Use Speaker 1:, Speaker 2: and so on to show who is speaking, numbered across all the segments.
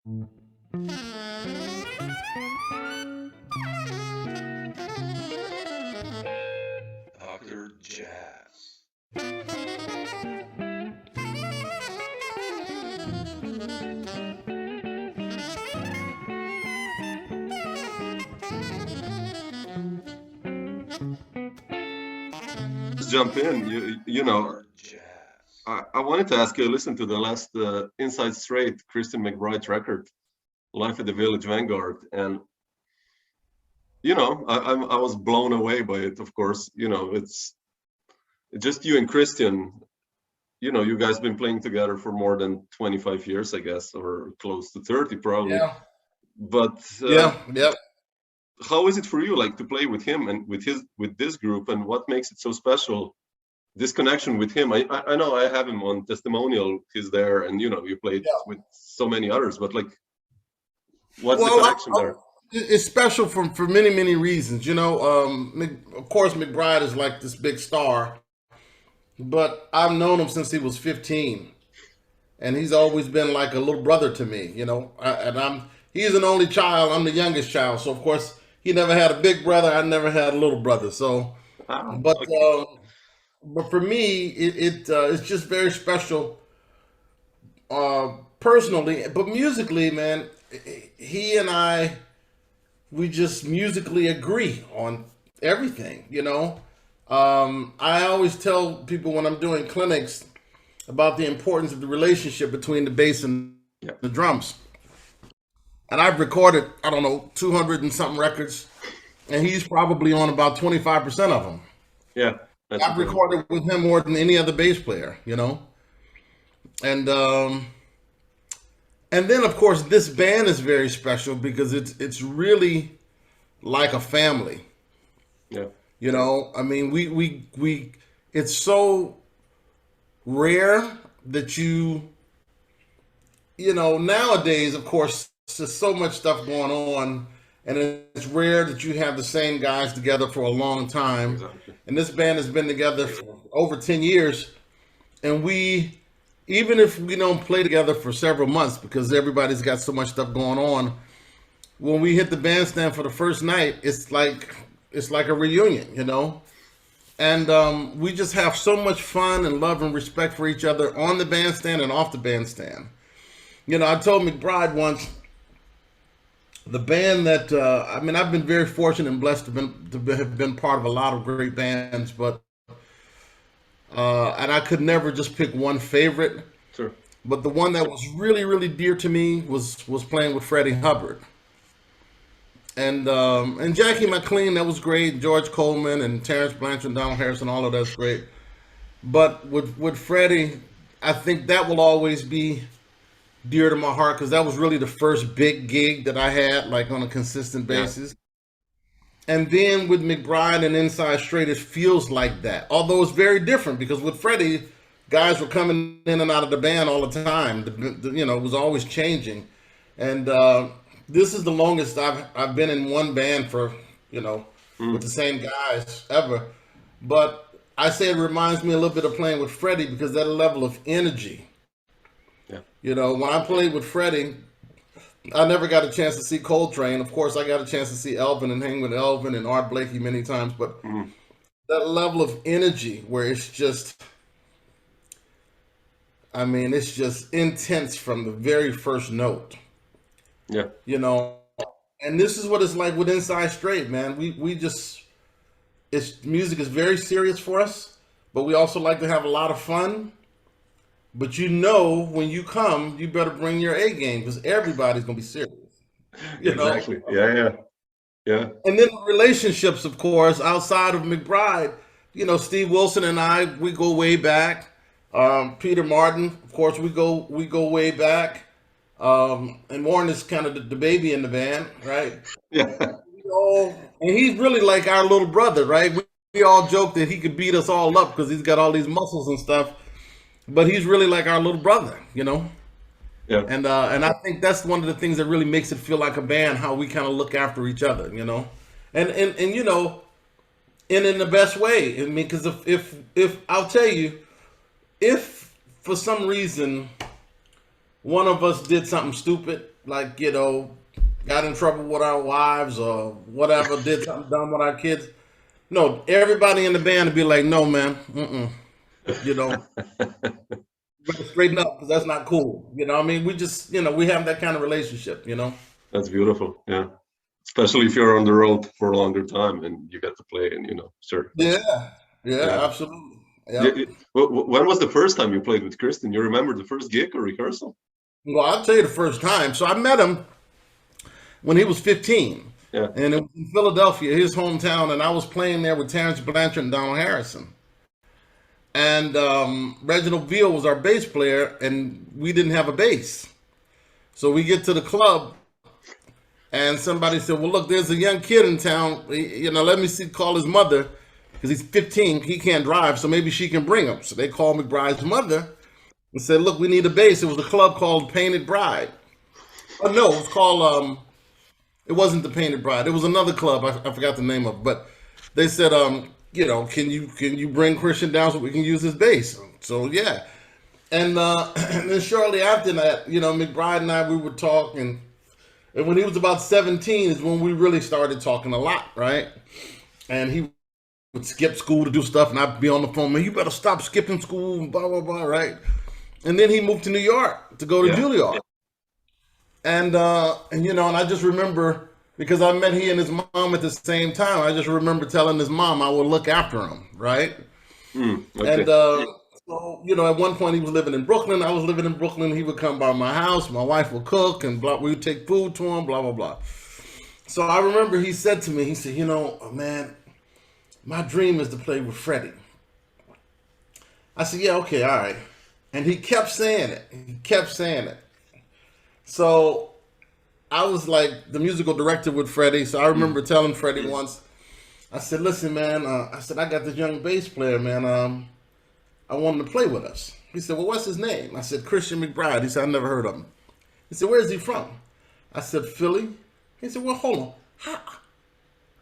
Speaker 1: Dr. Jazz.
Speaker 2: Jump in. You know, I wanted to ask you. Listen to the last Inside Straight Christian McBride record, "Life at the Village Vanguard," and you know, I was blown away by it. Of course, you know, it's just you and Christian. You know, you guys been playing together for more than 25 years, I guess, or close to 30 probably.
Speaker 3: Yeah.
Speaker 2: But
Speaker 3: yeah.
Speaker 2: How is it for you, like, to play with him and with this group, and what makes it so special? This connection with him. I know I have him on testimonial. He's there, and you know, you played with so many others. But like, what's the connection there?
Speaker 3: It's special for many reasons. You know, of course, McBride is like this big star, but I've known him since he was 15, and he's always been like a little brother to me. You know, he's an only child. I'm the youngest child, so of course he never had a big brother. I never had a little brother. So, but for me, it's just very special, personally. But musically, man, he and we just musically agree on everything. You know, I always tell people when I'm doing clinics about the importance of the relationship between the bass and the drums. And I've recorded, I don't know, 200 and something records, and he's probably on about 25% of them.
Speaker 2: Yeah.
Speaker 3: I've recorded with him more than any other bass player, you know? And then, of course, this band is very special because it's really like a family.
Speaker 2: Yeah.
Speaker 3: You know, I mean, we it's so rare that you know, nowadays, of course, there's so much stuff going on, and it's rare that you have the same guys together for a long time.
Speaker 2: Exactly.
Speaker 3: And this band has been together for over 10 years, and even if we don't play together for several months because everybody's got so much stuff going on, when we hit the bandstand for the first night, it's like a reunion, you know? And we just have so much fun and love and respect for each other on the bandstand and off the bandstand. You know, I told McBride once, the band that I've been very fortunate and blessed to have been part of a lot of great bands, but and I could never just pick one favorite.
Speaker 2: Sure.
Speaker 3: But the one that was really dear to me was playing with Freddie Hubbard, and Jackie McLean, that was great. George Coleman and Terrence Blanchard and Donald Harrison, all of that's great. But with Freddie, I think that will always be dear to my heart because that was really the first big gig that I had, like, on a consistent basis. Yeah. And then with McBride and Inside Straight, it feels like that. Although it's very different because with Freddie, guys were coming in and out of the band all the time. You know, it was always changing. And this is the longest I've been in one band for, you know, with the same guys ever. But I say it reminds me a little bit of playing with Freddie because that level of energy. You know, when I played with Freddie, I never got a chance to see Coltrane. Of course, I got a chance to see Elvin and hang with Elvin and Art Blakey many times. But that level of energy where it's just, it's just intense from the very first note.
Speaker 2: Yeah.
Speaker 3: You know, and this is what it's like with Inside Straight, man. Music is very serious for us, but we also like to have a lot of fun. But you know, when you come, you better bring your A game because everybody's gonna be serious. You
Speaker 2: exactly.
Speaker 3: know?
Speaker 2: Yeah.
Speaker 3: And then relationships, of course, outside of McBride. You know, Steve Wilson and I, we go way back. Peter Martin, of course, we go way back. And Warren is kind of the baby in the band, right?
Speaker 2: Yeah.
Speaker 3: And he's really like our little brother, right? We all joke that he could beat us all up because he's got all these muscles and stuff. But he's really like our little brother, you know?
Speaker 2: Yeah.
Speaker 3: And I think that's one of the things that really makes it feel like a band, how we kind of look after each other, you know? And you know, and in the best way. I mean, because if I'll tell you, if for some reason one of us did something stupid like, got in trouble with our wives or whatever, did something dumb with our kids. No, everybody in the band would be like, no, man, you know, better straighten up because that's not cool. I mean, we just, we have that kind of relationship,
Speaker 2: That's beautiful. Yeah. Especially if you're on the road for a longer time and you get to play and, sure.
Speaker 3: Yeah, absolutely. Yep.
Speaker 2: When was the first time you played with Christian? You remember the first gig or rehearsal?
Speaker 3: Well, I'll tell you the first time. So I met him when he was 15.
Speaker 2: Yeah.
Speaker 3: And it was in Philadelphia, his hometown, and I was playing there with Terrence Blanchard and Donald Harrison. And Reginald Veal was our bass player, and we didn't have a bass. So we get to the club, and somebody said, well, look, there's a young kid in town. Let me call his mother, because he's 15. He can't drive, so maybe she can bring him. So they called McBride's mother and said, look, we need a bass. It was a club called Painted Bride. Oh, no, it was called... It wasn't the Painted Bride. It was another club. I forgot the name of it. But they said, can you bring Christian down so we can use his bass? So, yeah. And then shortly after that, McBride and I, we would talk. And when he was about 17 is when we really started talking a lot, right? And he would skip school to do stuff. And I'd be on the phone, man, you better stop skipping school and blah, blah, blah, right? And then he moved to New York to go to Juilliard. And I just remember, because I met he and his mom at the same time, I just remember telling his mom I would look after him, right? Okay. And so, at one point he was living in Brooklyn. I was living in Brooklyn. He would come by my house. My wife would cook and blah. We would take food to him, blah, blah, blah. So I remember he said to me, he said, man, my dream is to play with Freddie. I said, yeah, okay, all right. And he kept saying it. So I was like the musical director with Freddie. So I remember telling Freddie once, I said, listen, man, I got this young bass player, man. I want him to play with us. He said, well, what's his name? I said, Christian McBride. He said, I never heard of him. He said, where's he from? I said, Philly. He said, well, hold on.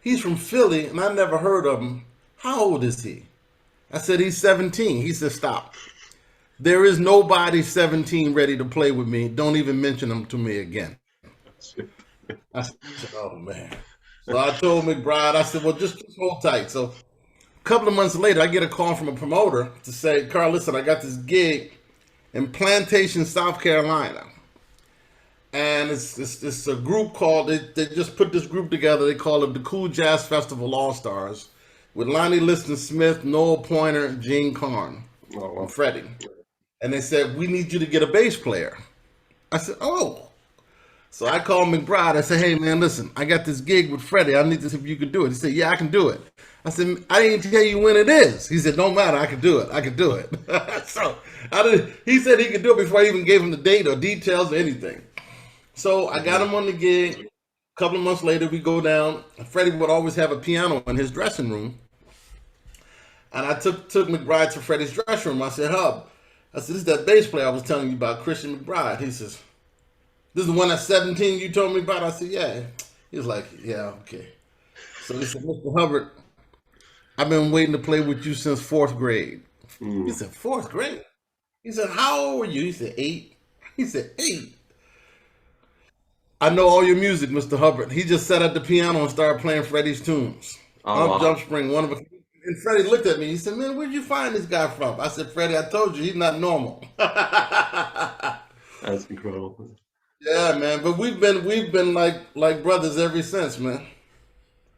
Speaker 3: He's from Philly and I never heard of him. How old is he? I said, he's 17. He said, stop. There is nobody 17 ready to play with me. Don't even mention him to me again. I said, oh, man. So I told McBride, I said, well, just hold tight. So a couple of months later, I get a call from a promoter to say, Carl, listen, I got this gig in Plantation, South Carolina. And it's a group called, they just put this group together. They call it the Cool Jazz Festival All-Stars with Lonnie Liston Smith, Noel Pointer, Gene Carn, and Freddie. And they said, we need you to get a bass player. I said, oh. So I called McBride. I said, hey, man, listen, I got this gig with Freddie. I need to see if you can do it. He said, yeah, I can do it. I said, I didn't tell you when it is. He said, don't matter. I can do it. So he said he could do it before I even gave him the date or details or anything. So I got him on the gig. A couple of months later, we go down. Freddie would always have a piano in his dressing room. And I took McBride to Freddie's dressing room. I said, Hub, I said, this is that bass player I was telling you about, Christian McBride. He says, this is the one at 17 you told me about? I said, yeah. He was like, yeah, okay. So he said, Mr. Hubbard, I've been waiting to play with you since 4th grade. He said, 4th grade? He said, how old were you? He said, 8. He said, 8? I know all your music, Mr. Hubbard. He just sat at the piano and started playing Freddie's tunes. Jump Spring, one of a... And Freddie looked at me. He said, man, where'd you find this guy from? I said, Freddie, I told you, he's not normal.
Speaker 2: That's incredible.
Speaker 3: Yeah, man. But we've been like brothers ever since, man.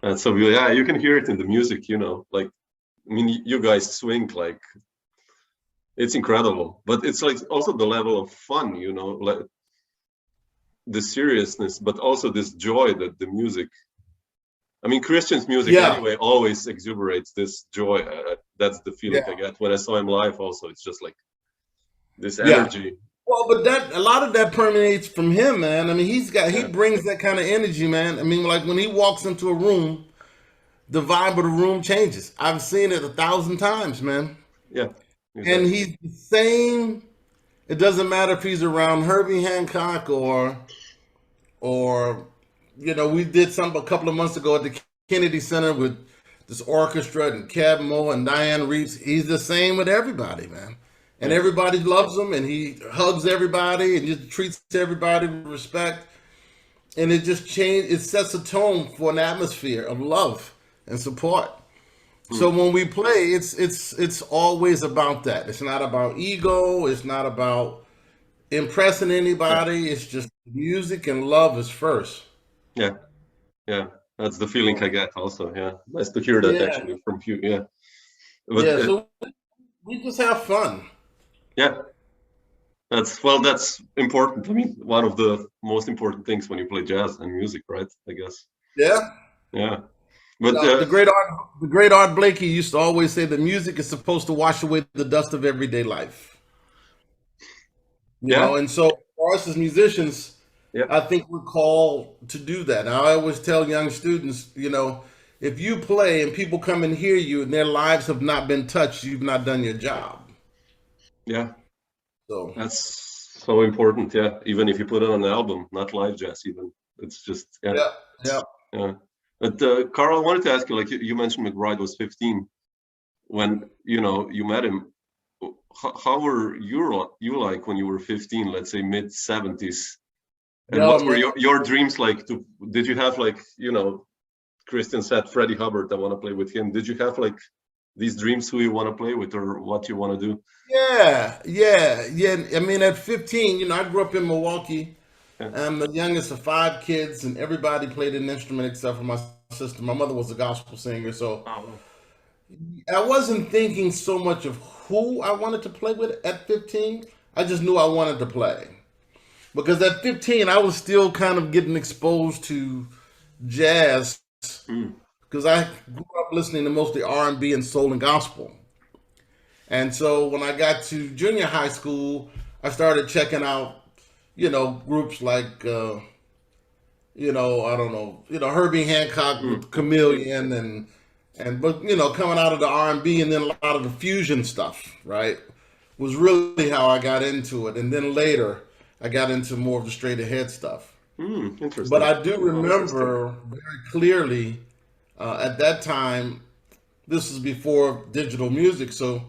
Speaker 2: And so, yeah, you can hear it in the music, like, I mean, you guys swing, like, it's incredible. But it's like also the level of fun, like the seriousness, but also this joy that the music, I mean, Christian's music anyway always exuberates this joy. That's the feeling I get when I saw him live. Also, it's just like this energy.
Speaker 3: Well, but a lot of that permeates from him, man. I mean, he brings that kind of energy, man. I mean, like when he walks into a room, the vibe of the room changes. I've seen it 1,000 times, man. Yeah, exactly. And he's the same. It doesn't matter if he's around Herbie Hancock or. We did something a couple of months ago at the Kennedy Center with this orchestra and Cab Mo and Diane Reeves. He's the same with everybody, man. And everybody loves him and he hugs everybody and just treats everybody with respect. and it just changed. It sets a tone for an atmosphere of love and support. So when we play, it's always about that. It's not about ego. It's not about impressing anybody. It's just music and love is first.
Speaker 2: Yeah, yeah. That's the feeling I get also. Yeah, nice to hear that
Speaker 3: Yeah,
Speaker 2: actually from you. Yeah, but
Speaker 3: yeah. So we just have fun.
Speaker 2: yeah, that's important. I mean, one of the most important things when you play jazz and music, right? I guess.
Speaker 3: Yeah.
Speaker 2: Yeah, but
Speaker 3: The great Art Blakey used to always say that music is supposed to wash away the dust of everyday life.
Speaker 2: yeah,
Speaker 3: And so for us as musicians,
Speaker 2: yeah,
Speaker 3: I think we're called to do that. Now, I always tell young students, if you play and people come and hear you and their lives have not been touched, you've not done your job.
Speaker 2: yeah.
Speaker 3: So
Speaker 2: That's so important. Yeah, even if you put it on an album, not live jazz, even it's just yeah,
Speaker 3: yeah, yeah.
Speaker 2: yeah. But Carl, I wanted to ask you, like you mentioned, McBride was 15 when you met him. How were you like when you were 15? Let's say mid 70s. And
Speaker 3: No,
Speaker 2: what were
Speaker 3: man.
Speaker 2: your dreams like? Did you have like Christian said Freddie Hubbard, I want to play with him. Did you have like these dreams who you want to play with or what you want to do?
Speaker 3: Yeah. I mean, at 15, I grew up in Milwaukee.
Speaker 2: Yeah.
Speaker 3: I'm the youngest of 5 kids, and everybody played an instrument except for my sister. My mother was a gospel singer, so
Speaker 2: Oh,
Speaker 3: I wasn't thinking so much of who I wanted to play with at 15. I just knew I wanted to play. Because at 15, I was still kind of getting exposed to jazz because I grew up listening to mostly R&B and soul and gospel. And so when I got to junior high school, I started checking out, groups like, I don't know, Herbie Hancock with Chameleon but coming out of the R&B and then a lot of the fusion stuff, right, was really how I got into it. And then later, I got into more of the straight ahead stuff.
Speaker 2: interesting.
Speaker 3: But I do
Speaker 2: Oh, interesting.
Speaker 3: remember very clearly at that time, this is before digital music. So,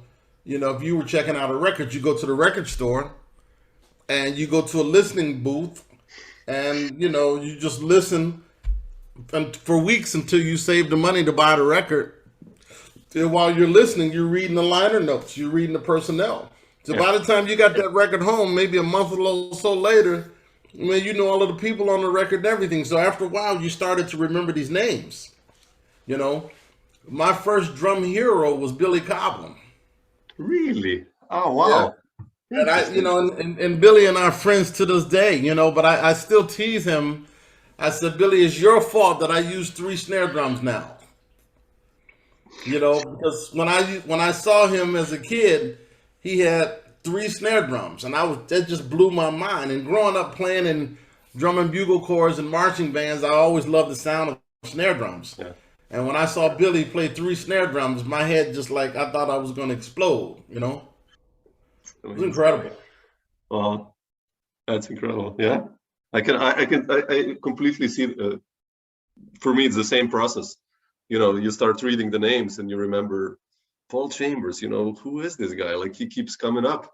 Speaker 3: if you were checking out a record, you go to the record store and you go to a listening booth and, you just listen for weeks until you save the money to buy the record. And while you're listening, you're reading the liner notes, you're reading the personnel. So by the time you got that record home, maybe a month or so later, you know all of the people on the record and everything. So after a while, you started to remember these names. My first drum hero was Billy Cobham.
Speaker 2: Really? Oh,
Speaker 3: Yeah.
Speaker 2: wow.
Speaker 3: And and Billy and I are friends to this day, but I still tease him. I said, Billy, it's your fault that I use 3 snare drums now. Because when I saw him as a kid, he had 3 snare drums, and that just blew my mind. And growing up playing in drum and bugle corps and marching bands, I always loved the sound of snare drums.
Speaker 2: Yeah.
Speaker 3: And when I saw Billy play 3 snare drums, my head just like I thought I was going to explode. It was incredible.
Speaker 2: Wow, that's incredible. Yeah, I completely see. For me, it's the same process. You start reading the names and you remember Paul Chambers. Who is this guy? Like he keeps coming up.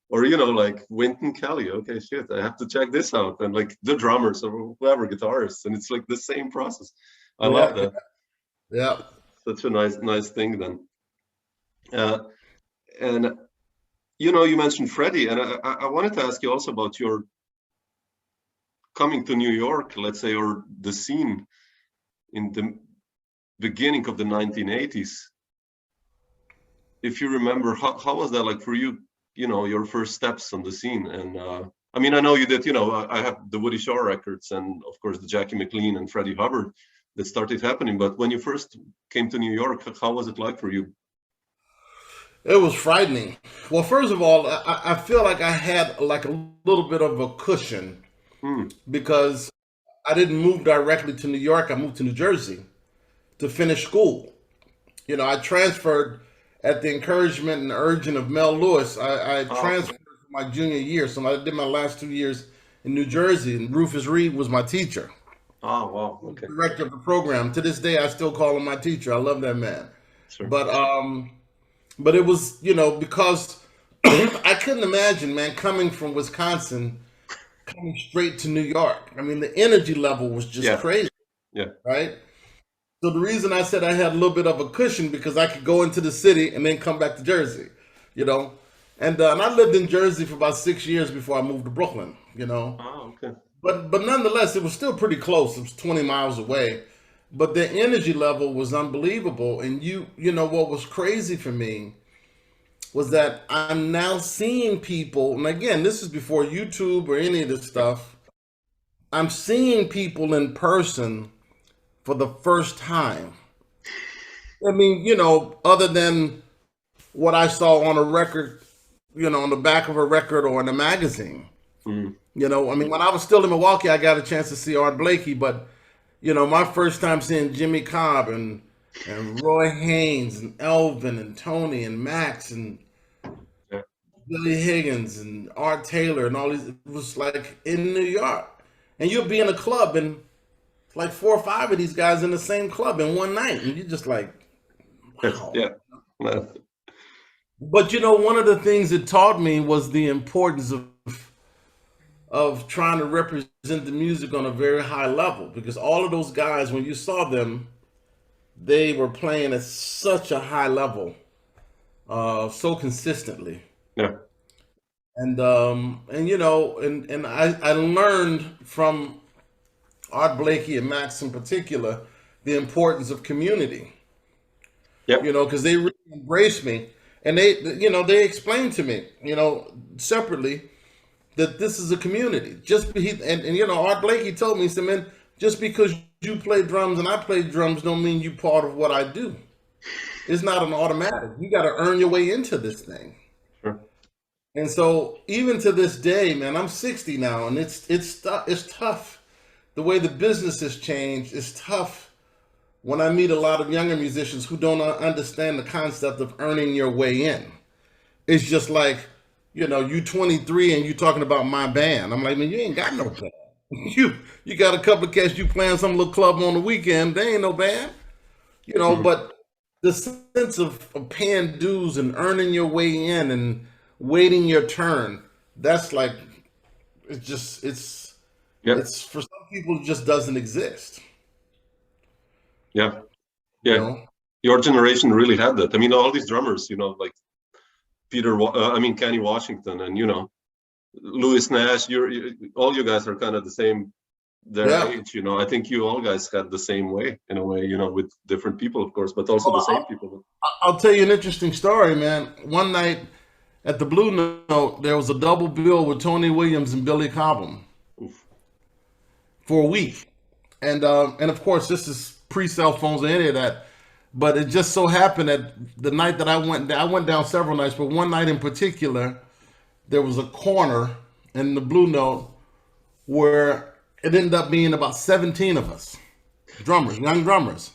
Speaker 2: Or like Wynton Kelly. Okay, shit, I have to check this out. And like the drummers or whoever, guitarists, and it's like the same process. I love that.
Speaker 3: Yeah.
Speaker 2: Such a nice thing then. And you mentioned Freddie, and I wanted to ask you also about your coming to New York, let's say, or the scene in the beginning of the 1980s. If you remember, how was that like for you? Your first steps on the scene. And I mean, I know you did. I have the Woody Shaw records, and of course the Jackie McLean and Freddie Hubbard that started happening. But when you first came to New York, how was it like for you?
Speaker 3: It was frightening. Well, first of all, I feel like I had like a little bit of a cushion because I didn't move directly to New York. I moved to New Jersey to finish school. I transferred at the encouragement and urging of Mel Lewis. I transferred for my junior year, so I did my last 2 years in New Jersey, and Rufus Reed was my teacher.
Speaker 2: Oh, wow. Okay.
Speaker 3: Director of the program. To this day, I still call him my teacher. I love that man.
Speaker 2: Sure.
Speaker 3: But it was, because I couldn't imagine, man, coming from Wisconsin coming straight to New York. I mean, the energy level was just
Speaker 2: Yeah.
Speaker 3: crazy,
Speaker 2: Yeah.
Speaker 3: right? So the reason I said I had a little bit of a cushion because I could go into the city and then come back to Jersey, you know. And I lived in Jersey for about 6 years before I moved to Brooklyn, you know.
Speaker 2: Oh, okay.
Speaker 3: But nonetheless, it was still pretty close. It was 20 miles away. But the energy level was unbelievable. And you know what was crazy for me was that I'm now seeing people, and again, this is before YouTube or any of this stuff. I'm seeing people in person for the first time. I mean, you know, other than what I saw on a record, you know, on the back of a record or in a magazine.
Speaker 2: Mm.
Speaker 3: You know, I mean, when I was still in Milwaukee, I got a chance to see Art Blakey, but you know, my first time seeing Jimmy Cobb and Roy Haynes and Elvin and Tony and Max and
Speaker 2: Yeah.
Speaker 3: Billy Higgins and Art Taylor and all these, it was like in New York. And you'll be in a club and like 4 or 5 of these guys in the same club in one night. And you're just like, wow.
Speaker 2: Yeah. Well,
Speaker 3: But you know, one of the things it taught me was the importance of trying to represent the music on a very high level, because all of those guys, when you saw them, they were playing at such a high level, so consistently.
Speaker 2: yeah.
Speaker 3: And you know, and I learned from Art Blakey and Max in particular the importance of community.
Speaker 2: Yep.
Speaker 3: You know, because they really embraced me, and they explained to me, you know, separately, that this is a community. And you know, Art Blakey told me, he said, man, just because you play drums and I play drums don't mean you part of what I do. It's not an automatic. You got to earn your way into this thing.
Speaker 2: Sure.
Speaker 3: And so even to this day, man, I'm 60 now, and it's tough. The way the business has changed, it's tough when I meet a lot of younger musicians who don't understand the concept of earning your way in. It's just like, you know, you 23 and you talking about my band. I'm like, man, you ain't got no band. You got a couple of cats you playing some little club on the weekend. They ain't no band. You know, but the sense of paying dues and earning your way in and waiting your turn, that's like, it's for some people, it just doesn't exist.
Speaker 2: Yeah.
Speaker 3: You
Speaker 2: Yeah.
Speaker 3: know?
Speaker 2: Your generation really had that. I mean, all these drummers, you know, like Kenny Washington and, you know, Louis Nash, all you guys are kind of the same, their age, you know. I think you all guys had the same way, in a way, you know, with different people, of course, but also the same people.
Speaker 3: I'll tell you an interesting story, man. One night at the Blue Note, there was a double bill with Tony Williams and Billy Cobham for a week. And of course, this is pre-cell phones or any of that. But it just so happened that the night that I went down several nights, but one night in particular, there was a corner in the Blue Note where it ended up being about 17 of us, drummers, young drummers.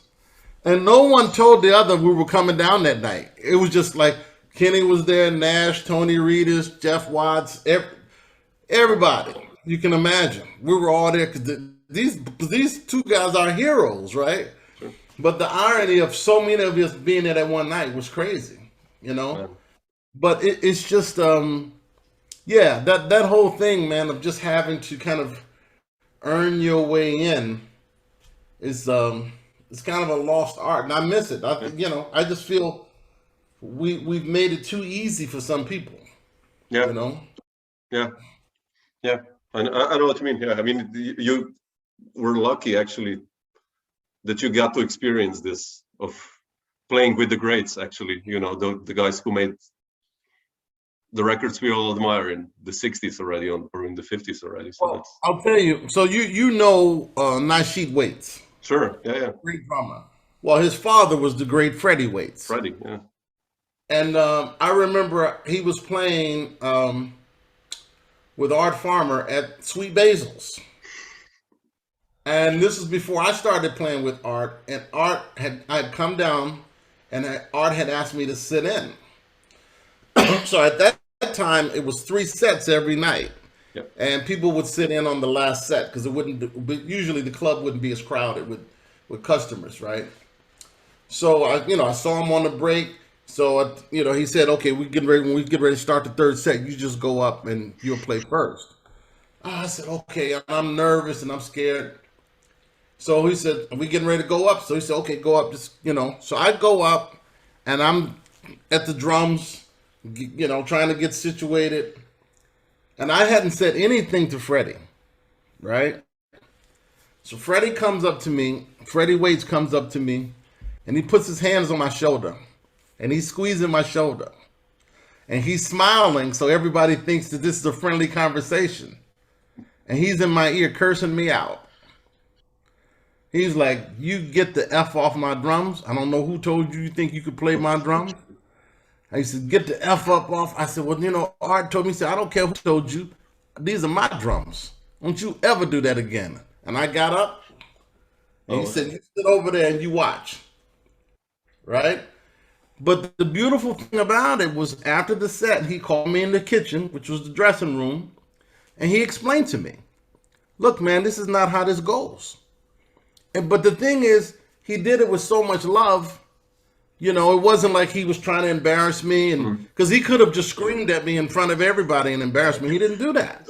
Speaker 3: And no one told the other we were coming down that night. It was just like Kenny was there, Nash, Tony Reedus, Jeff Watts, everybody you can imagine. We were all there because these two guys are heroes, right? But the irony of so many of us being there that one night was crazy, you know?
Speaker 2: Yeah.
Speaker 3: But it's just, that whole thing, man, of just having to kind of earn your way in is, it's kind of a lost art, and I miss it. I just feel we've made it too easy for some people,
Speaker 2: Yeah.
Speaker 3: you know?
Speaker 2: Yeah. Yeah. I know what you mean. Yeah. I mean, you were lucky, actually, that you got to experience this of playing with the greats, actually, you know, the guys who made the records we all admire in the 60s already or in the 50s already. So
Speaker 3: well, I'll tell you. So you know Nasheed Waits.
Speaker 2: Sure. Yeah.
Speaker 3: Great drummer. Well, his father was the great Freddie Waits.
Speaker 2: Freddie, yeah.
Speaker 3: And I remember he was playing with Art Farmer at Sweet Basil's. And this is before I started playing with Art, and I had come down, and Art had asked me to sit in. So at that time, it was 3 sets every night, and people would sit in on the last set because but usually the club wouldn't be as crowded with customers, right? So I saw him on the break. So he said, "Okay, when we get ready to start the 3rd set, you just go up and you'll play first." I said, okay, and I'm nervous and I'm scared. So he said, are we getting ready to go up? So he said, okay, go up, just, So I go up and I'm at the drums, trying to get situated. And I hadn't said anything to Freddie, right? So Freddie comes up to me, Freddie Waits comes up to me, and he puts his hands on my shoulder, and he's squeezing my shoulder. And he's smiling, so everybody thinks that this is a friendly conversation. And he's in my ear cursing me out. He's like, you get the F off my drums. I don't know who told you think you could play my drums. I said, get the F up off. I said, well, Art told me, he said, I don't care who told you. These are my drums. Don't you ever do that again. And I got up, and he said, you sit over there and you watch. Right? But the beautiful thing about it was after the set, he called me in the kitchen, which was the dressing room, and he explained to me, look, man, this is not how this goes. But the thing is, he did it with so much love. It wasn't like he was trying to embarrass me, and because he could have just screamed at me in front of everybody and embarrassed me. He didn't do that.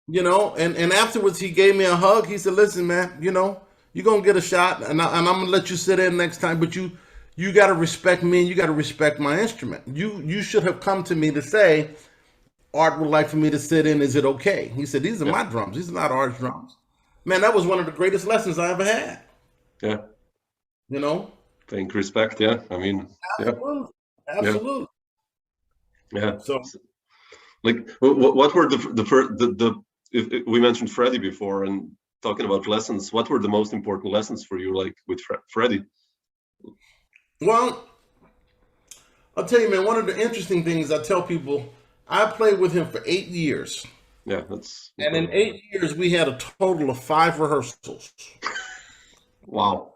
Speaker 3: And afterwards he gave me a hug. He said, listen, man, you're going to get a shot, and I'm going to let you sit in next time, but you got to respect me, and you got to respect my instrument. You should have come to me to say, Art would like for me to sit in. Is it okay? He said, these are my drums. These are not Art's drums. Man, that was one of the greatest lessons I ever had.
Speaker 2: Yeah. Think respect. Yeah. I mean,
Speaker 3: Absolutely.
Speaker 2: Yeah.
Speaker 3: So,
Speaker 2: like, what were the first, if we mentioned Freddie before and talking about lessons, what were the most important lessons for you, like with Freddie?
Speaker 3: Well, I'll tell you, man, one of the interesting things I tell people, I played with him for 8 years.
Speaker 2: Yeah,
Speaker 3: and in 8 years, we had a total of 5 rehearsals.
Speaker 2: Wow.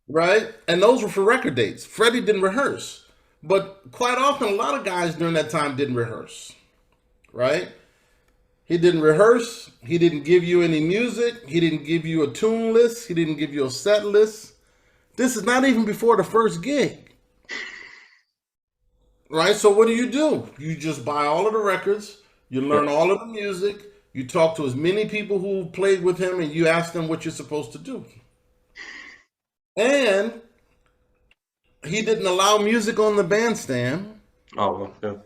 Speaker 3: Right? And those were for record dates. Freddie didn't rehearse. But quite often, a lot of guys during that time didn't rehearse. Right? He didn't rehearse. He didn't give you any music. He didn't give you a tune list. He didn't give you a set list. This is not even before the first gig. Right? So what do? You just buy all of the records. You learn all of the music. You talk to as many people who played with him, and you ask them what you're supposed to do. And he didn't allow music on the bandstand.
Speaker 2: Oh, yeah.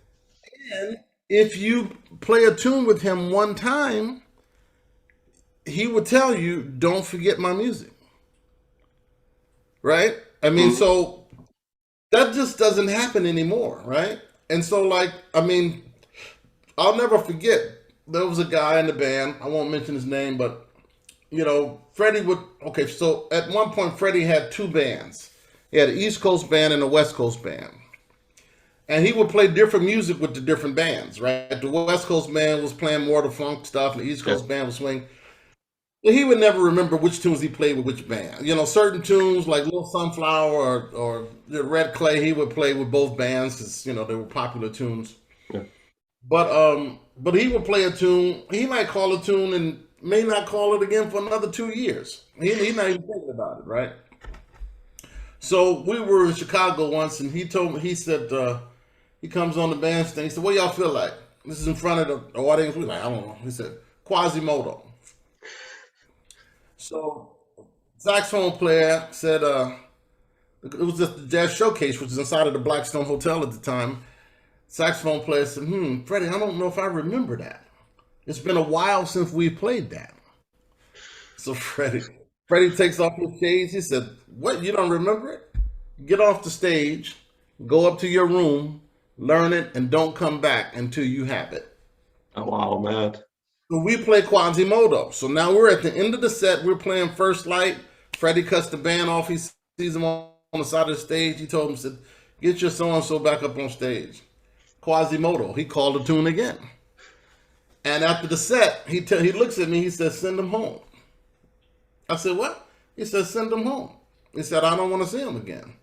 Speaker 3: And if you play a tune with him one time, he would tell you, don't forget my music. Right? I mean, so that just doesn't happen anymore, right? And so, I'll never forget, there was a guy in the band, I won't mention his name, but, Freddie would, so at one point, Freddie had 2 bands. He had an East Coast band and a West Coast band. And he would play different music with the different bands, right? The West Coast band was playing more of the funk stuff, and the East Coast band was swing. But he would never remember which tunes he played with which band. Certain tunes like Little Sunflower or Red Clay, he would play with both bands because, they were popular tunes.
Speaker 2: Yeah.
Speaker 3: But he would play a tune. He might call a tune and may not call it again for another 2 years. He's not even thinking about it, right? So we were in Chicago once, and he said, he comes on the bandstand. He said, what y'all feel like? This is in front of the audience. We're like, I don't know. He said, Quasimodo. So saxophone player said, it was just the Jazz Showcase, which is inside of the Blackstone Hotel at the time. Saxophone player said, Freddie, I don't know if I remember that. It's been a while since we played that. So Freddie takes off his shades. He said, what, you don't remember it? Get off the stage, go up to your room, learn it, and don't come back until you have it.
Speaker 2: Oh, wow, man.
Speaker 3: So we play Quasimodo. So now we're at the end of the set. We're playing First Light. Freddie cuts the band off. He sees him on the side of the stage. He told him, said, get your so-and-so back up on stage. Quasimodo. He called the tune again. And after the set, he looks at me. He says, send him home. I said, what? He said, send him home. He said, I don't want to see him again.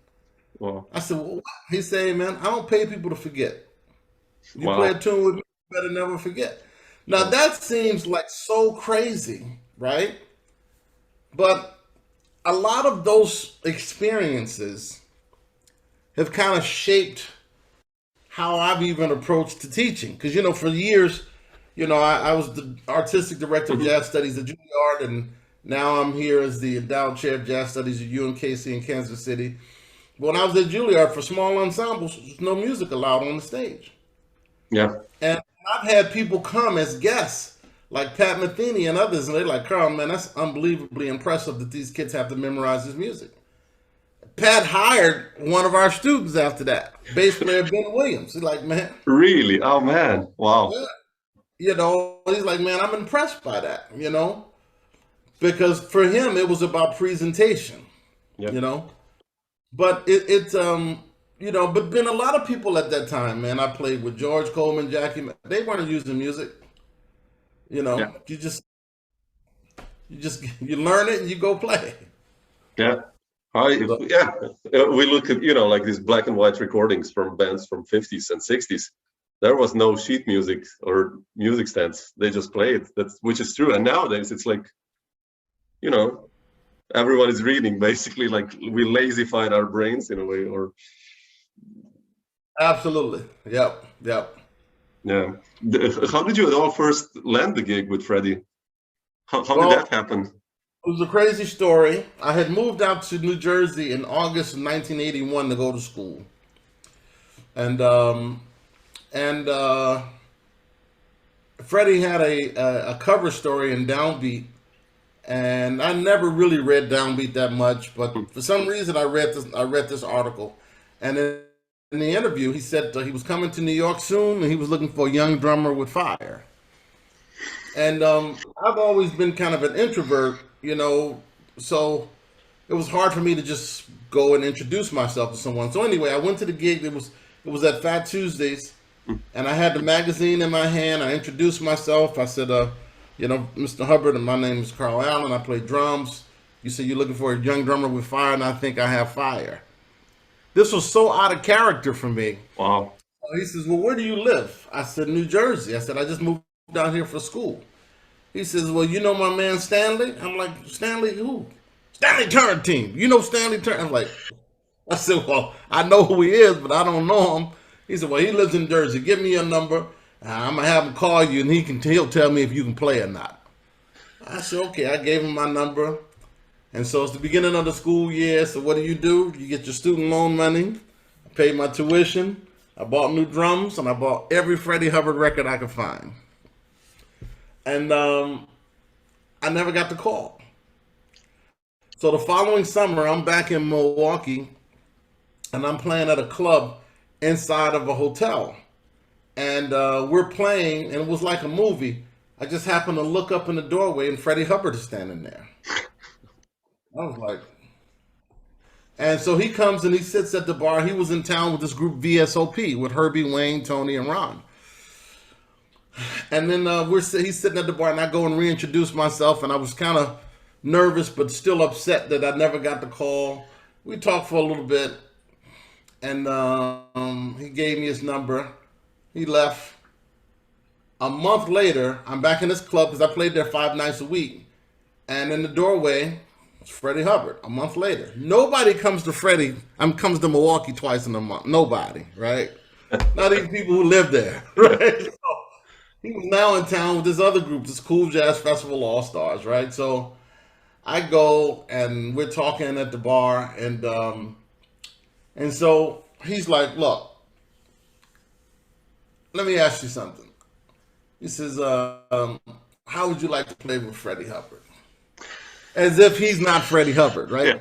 Speaker 2: Wow.
Speaker 3: I said, well, what? He said, man, I don't pay people to forget. You
Speaker 2: Wow.
Speaker 3: play a tune with me, you better never forget. Now, that seems like so crazy, right? But a lot of those experiences have kind of shaped how I've even approached to teaching. Because, for years, I was the artistic director of jazz studies at Juilliard, and now I'm here as the endowed chair of jazz studies at UMKC in Kansas City. When I was at Juilliard for small ensembles, there's no music allowed on the stage.
Speaker 2: Yeah.
Speaker 3: And I've had people come as guests, like Pat Metheny and others, and they're like, Carl, man, that's unbelievably impressive that these kids have to memorize this music. Pat hired one of our students after that, bass player Ben Williams. He's like, man.
Speaker 2: Really? Oh, man. Wow.
Speaker 3: Yeah. He's like, man, I'm impressed by that, because for him, it was about presentation, but but been a lot of people at that time, man. I played with George Coleman, Jackie. They weren't using music. You learn it and you go play.
Speaker 2: Yeah. We look at, like these black and white recordings from bands from 50s and 60s. There was no sheet music or music stands. They just played. Which is true. And nowadays it's like, everyone is reading, basically. Like we lazified our brains in a way, or
Speaker 3: absolutely. Yep.
Speaker 2: Yeah. How did you all first land the gig with Freddie? How did that happen?
Speaker 3: It was a crazy story. I had moved out to New Jersey in August of 1981 to go to school, and Freddie had a cover story in Downbeat, and I never really read Downbeat that much, but for some reason I read this article, and in the interview he said he was coming to New York soon and he was looking for a young drummer with fire. And I've always been kind of an introvert, so it was hard for me to just go and introduce myself to someone. So anyway, I went to the gig. It was at Fat Tuesdays, and I had the magazine in my hand. I introduced myself. I said, Mr. Hubbard, and my name is Carl Allen. I play drums. You said you're looking for a young drummer with fire, and I think I have fire. This was so out of character for me.
Speaker 2: Wow.
Speaker 3: He says, well, where do you live? I said, New Jersey. I said, I just moved down here for school. He says, well, you know my man Stanley? I'm like, Stanley who? Stanley Turrentine. You know Stanley Turrentine? I said, well, I know who he is, but I don't know him. He said, well, he lives in Jersey. Give me your number. I'm going to have him call you, and he'll tell me if you can play or not. I said, okay. I gave him my number. And so it's the beginning of the school year. So what do? You get your student loan money. I paid my tuition. I bought new drums, and I bought every Freddie Hubbard record I could find. And I never got the call. So the following summer, I'm back in Milwaukee, and I'm playing at a club inside of a hotel. And we're playing, and it was like a movie. I just happened to look up in the doorway, and Freddie Hubbard is standing there. I was like... And so he comes and he sits at the bar. He was in town with this group VSOP with Herbie, Wayne, Tony, and Ron. And then he's sitting at the bar, and I go and reintroduce myself, and I was kind of nervous but still upset that I never got the call. We talked for a little bit, and he gave me his number. He left. A month later, I'm back in this club because I played there 5 nights a week, and in the doorway, it's Freddie Hubbard. A month later, nobody comes to Freddie. Comes to Milwaukee twice in a month. Nobody, right? Not even people who live there, right? So he was now in town with this other group, this Cool Jazz Festival All Stars, right? So I go and we're talking at the bar, and so he's like, "Look, let me ask you something." He says, "How would you like to play with Freddie Hubbard?" As if he's not Freddie Hubbard, right? Yeah.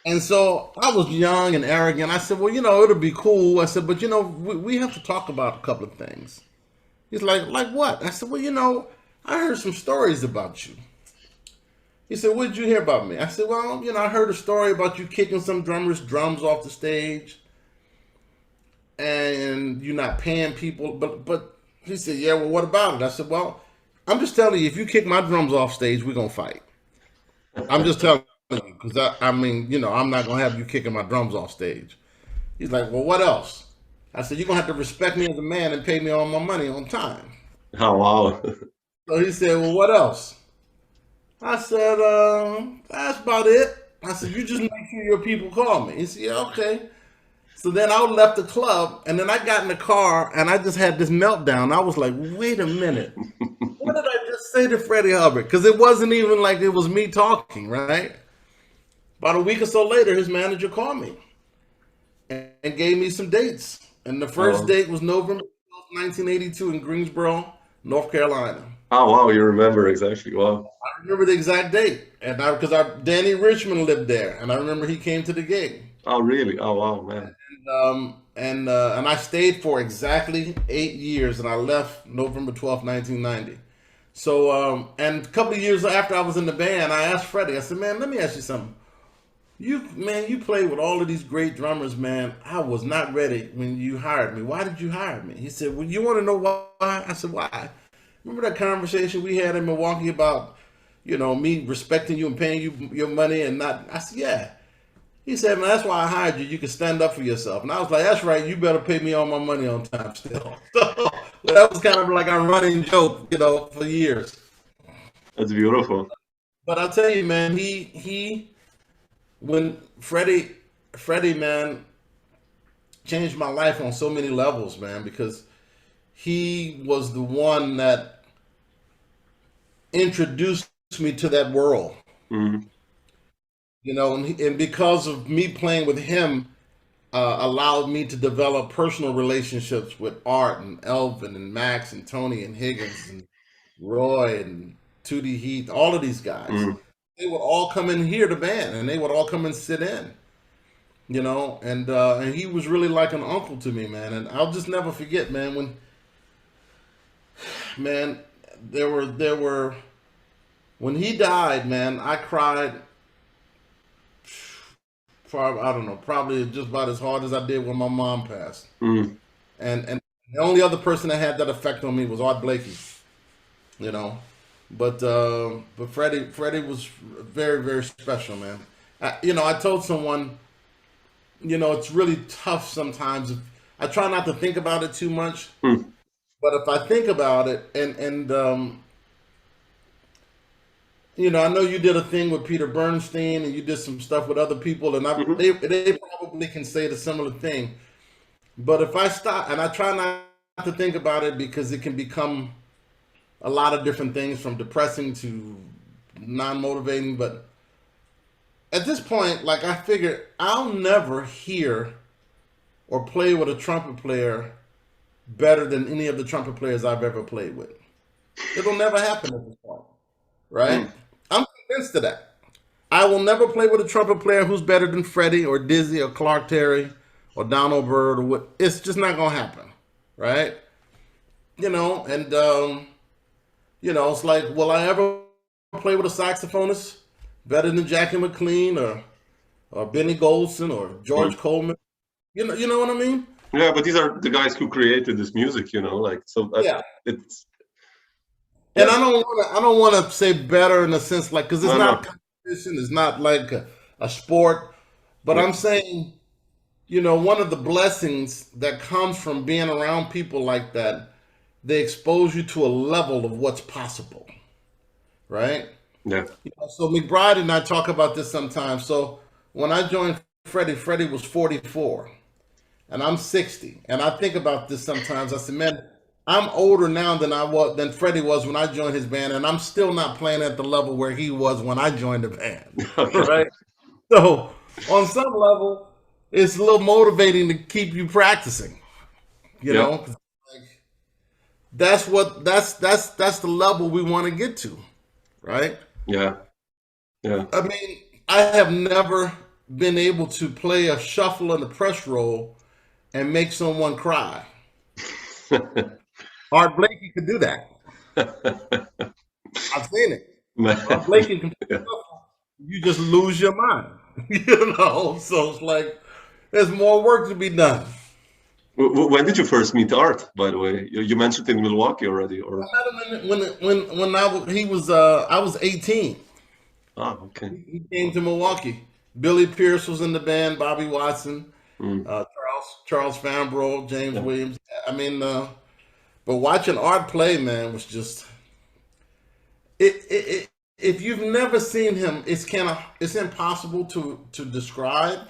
Speaker 3: And so I was young and arrogant. I said, well, it'll be cool. I said, but, we have to talk about a couple of things. He's like what? I said, well, I heard some stories about you. He said, what did you hear about me? I said, well, I heard a story about you kicking some drummers' drums off the stage and you're not paying people. But he said, yeah, well, what about it? I said, well, I'm just telling you, if you kick my drums off stage, we're going to fight. I'm just telling you, because I'm not going to have you kicking my drums off stage. He's like, well, what else? I said, you're going to have to respect me as a man and pay me all my money on time.
Speaker 2: Oh, wow.
Speaker 3: So he said, well, what else? I said, that's about it. I said, you just make sure your people call me. He said, yeah, okay. So then I left the club, and then I got in the car, and I just had this meltdown. I was like, wait a minute. What did I just say to Freddie Hubbard? Because it wasn't even like it was me talking, right? About a week or so later, his manager called me and gave me some dates. And the first date was November 1982 in Greensboro, North Carolina.
Speaker 2: Oh, wow, you remember exactly. Wow.
Speaker 3: I remember the exact date. And because Danny Richmond lived there, and I remember he came to the gig.
Speaker 2: Oh, really? Oh, wow, man.
Speaker 3: And I stayed for exactly 8 years, and I left November 12th, 1990. So, and a couple of years after I was in the band, I asked Freddie, I said, man, let me ask you something. You played with all of these great drummers, man. I was not ready when you hired me. Why did you hire me? He said, well, you want to know why? I said, why? Remember that conversation we had in Milwaukee about, me respecting you and paying you your money and not? I said, yeah. He said, man, that's why I hired you. You can stand up for yourself. And I was like, that's right. You better pay me all my money on time still. So that was kind of like a running joke, for years.
Speaker 2: That's beautiful.
Speaker 3: But I'll tell you, man, when Freddie, man, changed my life on so many levels, man, because he was the one that introduced me to that world.
Speaker 2: Mm-hmm.
Speaker 3: And because of me playing with him, allowed me to develop personal relationships with Art and Elvin and Max and Tony and Higgins and Roy and Tootie Heath, all of these guys. Mm-hmm. They would all come in here to band, and they would all come and sit in, and he was really like an uncle to me, man. And I'll just never forget, man, when he died, man, I cried. I don't know, probably just about as hard as I did when my mom passed. Mm. And the only other person that had that effect on me was Art Blakey, But Freddie was very, very special, man. I told someone, it's really tough sometimes. I try not to think about it too much, but if I think about it, and I know you did a thing with Peter Bernstein, and you did some stuff with other people, and they probably can say the similar thing. But if I stop, and I try not to think about it because it can become a lot of different things from depressing to non-motivating. But at this point, like, I figure I'll never hear or play with a trumpet player better than any of the trumpet players I've ever played with. It'll never happen at this point, right? I'm convinced of that. I will never play with a trumpet player who's better than Freddie or Dizzy or Clark Terry or Donald Byrd or what. It's just not gonna happen, right? It's like, will I ever play with a saxophonist better than Jackie McLean or Benny Golson or George Coleman? You know what I mean?
Speaker 2: Yeah, but these are the guys who created this music, it's.
Speaker 3: And I don't want to say better in a sense, like, because it's not a competition, it's not like a sport, but I'm saying, one of the blessings that comes from being around people like that, they expose you to a level of what's possible, right?
Speaker 2: Yeah.
Speaker 3: So McBride and I talk about this sometimes. So when I joined Freddie was 44, and I'm 60, and I think about this sometimes. I said, man, I'm older now than Freddie was when I joined his band, and I'm still not playing at the level where he was when I joined the band. Okay. Right? So on some level, it's a little motivating to keep you practicing. Like, that's the level we want to get to, right?
Speaker 2: Yeah. Yeah.
Speaker 3: I mean, I have never been able to play a shuffle in the press roll and make someone cry. Art Blakey could do that. I've seen it. Art Blakey can play shuffle. You just lose your mind. So it's like there's more work to be done.
Speaker 2: When did you first meet Art, by the way? You mentioned in Milwaukee already, or
Speaker 3: I met him when I was 18.
Speaker 2: Oh, okay.
Speaker 3: He came to Milwaukee. Billy Pierce was in the band, Bobby Watson, Charles Fambro, James Williams. I mean, but watching Art play, man, was just it. If you've never seen him, it's impossible to describe,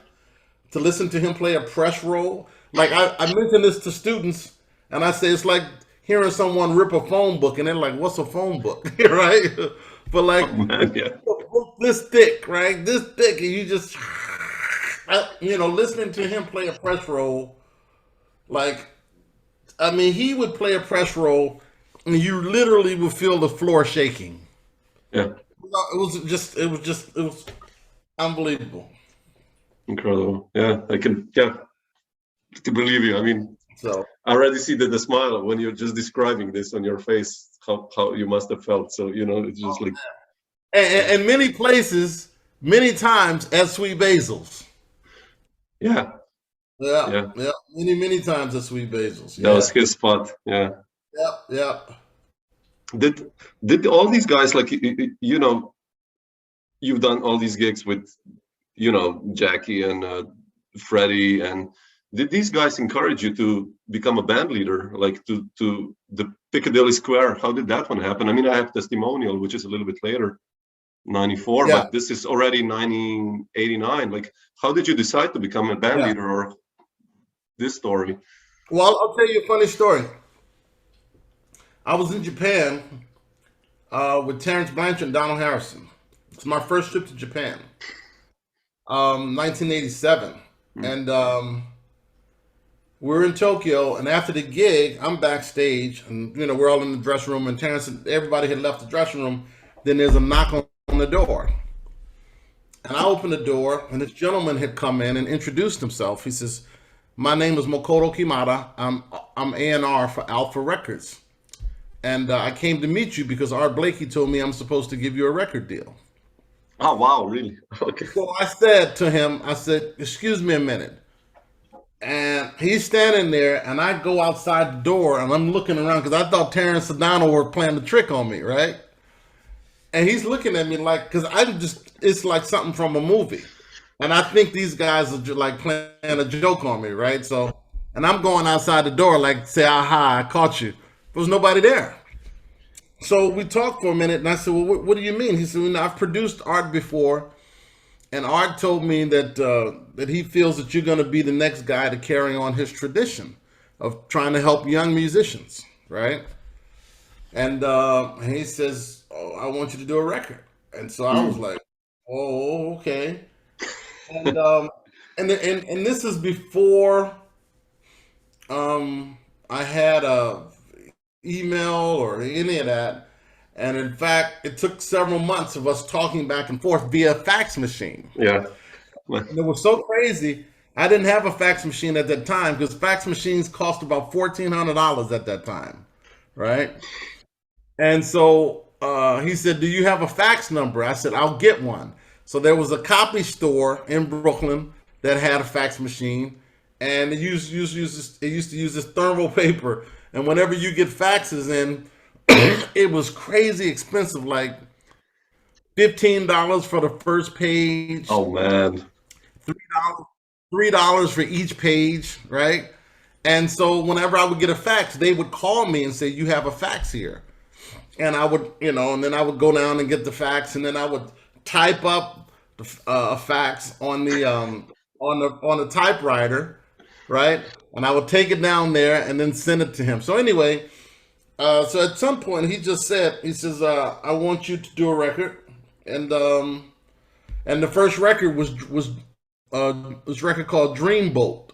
Speaker 3: to listen to him play a press roll. Like I mention this to students, and I say it's like hearing someone rip a phone book, and they're like, "What's a phone book?" Right? But like,
Speaker 2: Oh, man, yeah.
Speaker 3: this thick, right? This thick, and you just, listening to him play a press roll, like, I mean, he would play a press roll, and you literally would feel the floor shaking.
Speaker 2: Yeah.
Speaker 3: It was unbelievable.
Speaker 2: Incredible. Yeah, I can believe you. I mean,
Speaker 3: So
Speaker 2: I already see the smile when you're just describing this on your face, how you must have felt. So, it's just like,
Speaker 3: and many places, many times at Sweet Basil's.
Speaker 2: yeah,
Speaker 3: Yeah. Many times at Sweet Basil's.
Speaker 2: that was his spot. Yeah.
Speaker 3: Yep.
Speaker 2: Did all these guys, like, you've done all these gigs with, Jackie and Freddie, and did these guys encourage you to become a band leader, like to the Piccadilly Square? How did that one happen? I mean, I have Testimonial, which is a little bit later, 94,
Speaker 3: Yeah.
Speaker 2: but this is already 1989. Like, how did you decide to become a band leader, or this story?
Speaker 3: Well, I'll tell you a funny story. I was in Japan with Terrence Blanchard and Donald Harrison. It's my first trip to Japan, 1987. And we're in Tokyo, and after the gig, I'm backstage, and we're all in the dressing room, and Terrence and everybody had left the dressing room. Then there's a knock on the door, and I open the door, and this gentleman had come in and introduced himself. He says, "My name is Makoto Kimata. I'm A&R for Alpha Records, and I came to meet you because Art Blakey told me I'm supposed to give you a record deal."
Speaker 2: Oh, wow, really? Okay.
Speaker 3: So I said to him, "Excuse me a minute." And he's standing there, and I go outside the door, and I'm looking around because I thought Terrence and Donald were playing the trick on me, right? And he's looking at me like, because it's like something from a movie. And I think these guys are just like playing a joke on me, right? So, and I'm going outside the door like, say, aha, I caught you. There was nobody there. So we talked for a minute, and I said, "Well, what do you mean?" He said, "Well, I've produced Art before, and Art told me that that he feels that you're going to be the next guy to carry on his tradition of trying to help young musicians, right?" And he says, "Oh, I want you to do a record." And so I was like, "Oh, okay." And and this is before I had a email or any of that. And in fact, it took several months of us talking back and forth via fax machine.
Speaker 2: Yeah.
Speaker 3: And it was so crazy. I didn't have a fax machine at that time because fax machines cost about $1,400 at that time, right? And so he said, "Do you have a fax number?" I said, "I'll get one." So there was a copy store in Brooklyn that had a fax machine, and it used to use this thermal paper. And whenever you get faxes in, it was crazy expensive, like $15 for the first page.
Speaker 2: Oh, man.
Speaker 3: $3 for each page, right? And so whenever I would get a fax, they would call me and say, "You have a fax here." And I would, and then I would go down and get the fax, and then I would type up a fax on the typewriter, right? And I would take it down there and then send it to him. So anyway, so at some point he says, "I want you to do a record," and the first record was this record called Dreamboat,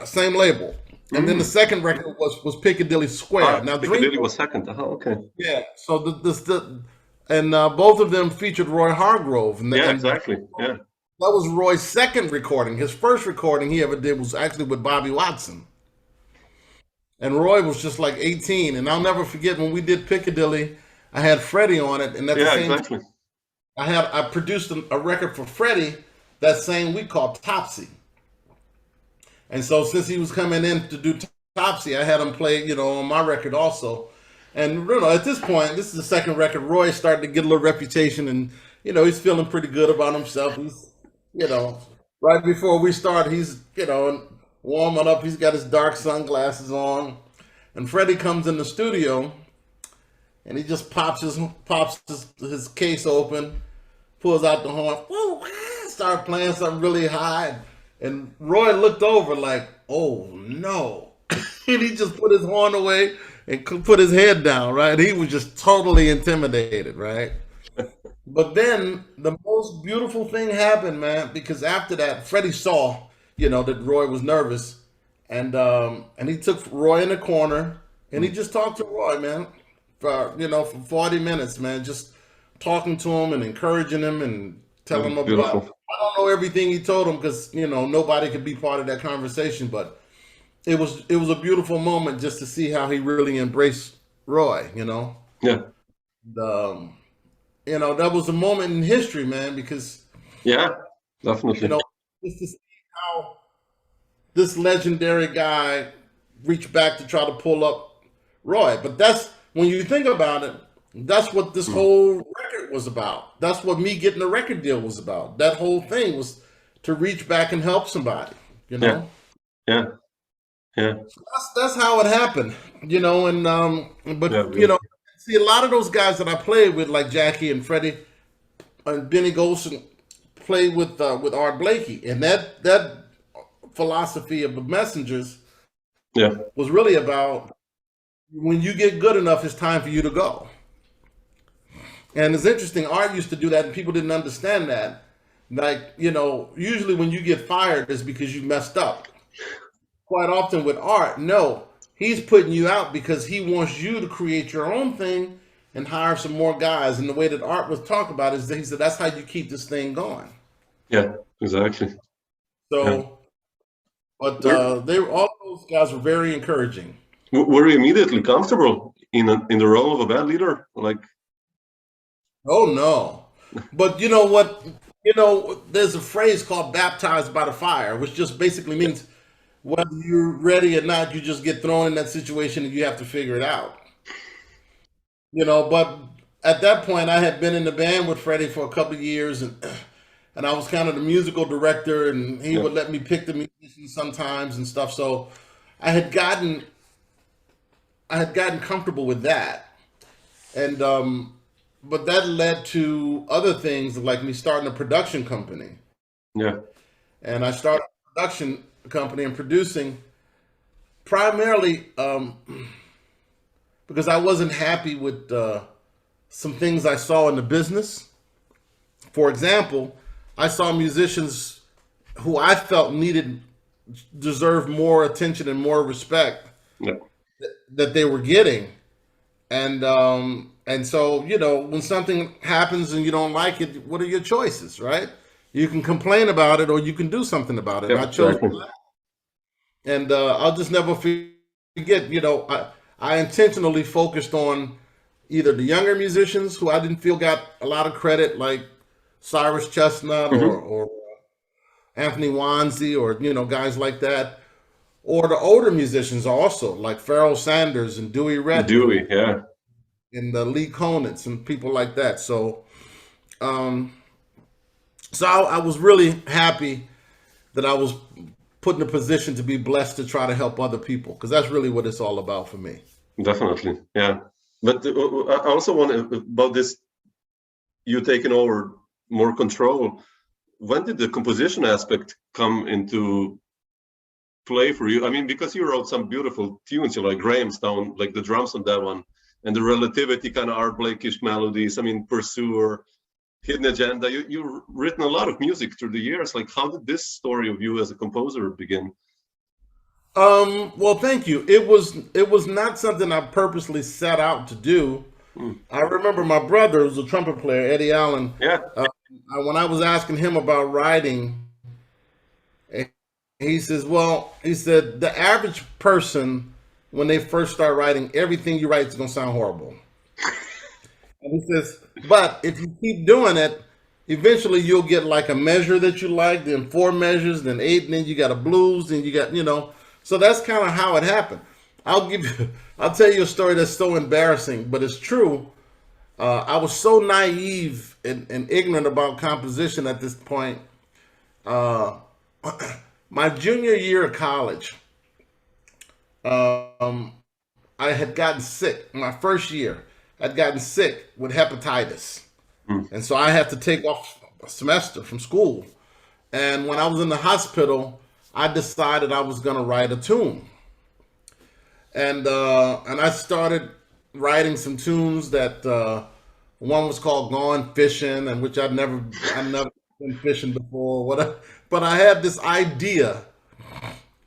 Speaker 3: same label. And then the second record was Piccadilly Square. Now
Speaker 2: Piccadilly was second. Okay.
Speaker 3: Yeah. So both of them featured Roy Hargrove. And
Speaker 2: Exactly. Yeah.
Speaker 3: That was Roy's second recording. His first recording he ever did was actually with Bobby Watson. And Roy was just like 18. And I'll never forget when we did Piccadilly, I had Freddie on it. And at the same
Speaker 2: exactly.
Speaker 3: time, I produced a record for Freddie that same week called Topsy. And so since he was coming in to do Topsy, I had him play, on my record also. And at this point, this is the second record. Roy started to get a little reputation, and he's feeling pretty good about himself. He's, right before we start, he's warming up. He's got his dark sunglasses on, and Freddie comes in the studio, and he just pops his case open, pulls out the horn. "Whoa, guys, started playing something really high, and Roy looked over like, "Oh no!" and he just put his horn away and put his head down. Right, he was just totally intimidated. Right, but then the most beautiful thing happened, man, because after that, Freddie saw, that Roy was nervous, and he took Roy in the corner and he just talked to Roy, man, for 40 minutes, man, just talking to him and encouraging him and telling him about.
Speaker 2: Beautiful.
Speaker 3: I don't know everything he told him because nobody could be part of that conversation, but it was a beautiful moment just to see how he really embraced Roy.
Speaker 2: Yeah.
Speaker 3: That was a moment in history, man, because
Speaker 2: Yeah, definitely.
Speaker 3: just to see how this legendary guy reached back to try to pull up Roy. But that's, when you think about it, that's what this whole record was about. That's what me getting the record deal was about. That whole thing was to reach back and help somebody,
Speaker 2: Yeah. Yeah.
Speaker 3: That's how it happened, but
Speaker 2: Yeah.
Speaker 3: see, a lot of those guys that I played with, like Jackie and Freddie and Benny Golson, played with Art Blakey, and that philosophy of the Messengers
Speaker 2: Yeah.
Speaker 3: was really about, when you get good enough, it's time for you to go. And it's interesting, Art used to do that, and people didn't understand that. Like, usually when you get fired, it's because you messed up. Quite often with Art, no, he's putting you out because he wants you to create your own thing and hire some more guys. And the way that Art was talking about it is that he said, that's how you keep this thing going.
Speaker 2: Yeah, exactly.
Speaker 3: So, but all those guys were very encouraging.
Speaker 2: Were you immediately comfortable in the role of a band leader? Like,
Speaker 3: Oh no, but you know what? There's a phrase called "baptized by the fire," which just basically means whether you're ready or not, you just get thrown in that situation and you have to figure it out. But at that point, I had been in the band with Freddie for a couple of years, and I was kind of the musical director, and he would let me pick the musicians sometimes and stuff. So I had gotten comfortable with that, and but that led to other things like me starting a production company.
Speaker 2: yeah,
Speaker 3: And I started a production company and producing primarily because I wasn't happy with some things I saw in the business. For example, I saw musicians who I felt deserved more attention and more respect
Speaker 2: yeah,
Speaker 3: that they were getting. And so, when something happens and you don't like it, what are your choices, right? You can complain about it or you can do something about it.
Speaker 2: yeah,
Speaker 3: And I chose
Speaker 2: exactly.
Speaker 3: that. And I'll just never forget, I intentionally focused on either the younger musicians who I didn't feel got a lot of credit, like Cyrus, Chestnut, or Anthony Wanzi, or, guys like that, or the older musicians also, like Pharoah Sanders and Dewey Redman.
Speaker 2: Dewey, yeah,
Speaker 3: And the Lee Conants and people like that. So, I was really happy that I was put in a position to be blessed to try to help other people, because that's really what it's all about for me.
Speaker 2: definitely, yeah. But I also want about this, you taking over more control. When did the composition aspect come into play for you? I mean, because you wrote some beautiful tunes, like Grahamstown, like the drums on that one, and the Relativity kind of Art Blakeish melodies. I mean, Pursuer, Hidden Agenda. You've written a lot of music through the years. Like, how did this story of you as a composer begin?
Speaker 3: Well, thank you. It was not something I purposely set out to do. I remember my brother, who's a trumpet player, Eddie Allen.
Speaker 2: Yeah,
Speaker 3: When I was asking him about writing, he said, the average person, when they first start writing, everything you write is going to sound horrible. And he says, but if you keep doing it, eventually you'll get like a measure that you like, then 4 measures, then 8, and then you got a blues, then you got, So that's kind of how it happened. I'll tell you a story that's so embarrassing, but it's true. I was so naive and ignorant about composition at this point. My junior year of college, I had gotten sick. My first year, I'd gotten sick with hepatitis. And so I had to take off a semester from school. And when I was in the hospital, I decided I was going to write a tune. And I started writing some tunes that one was called "Gone Fishing," and which I've never been fishing before. Whatever, but I had this idea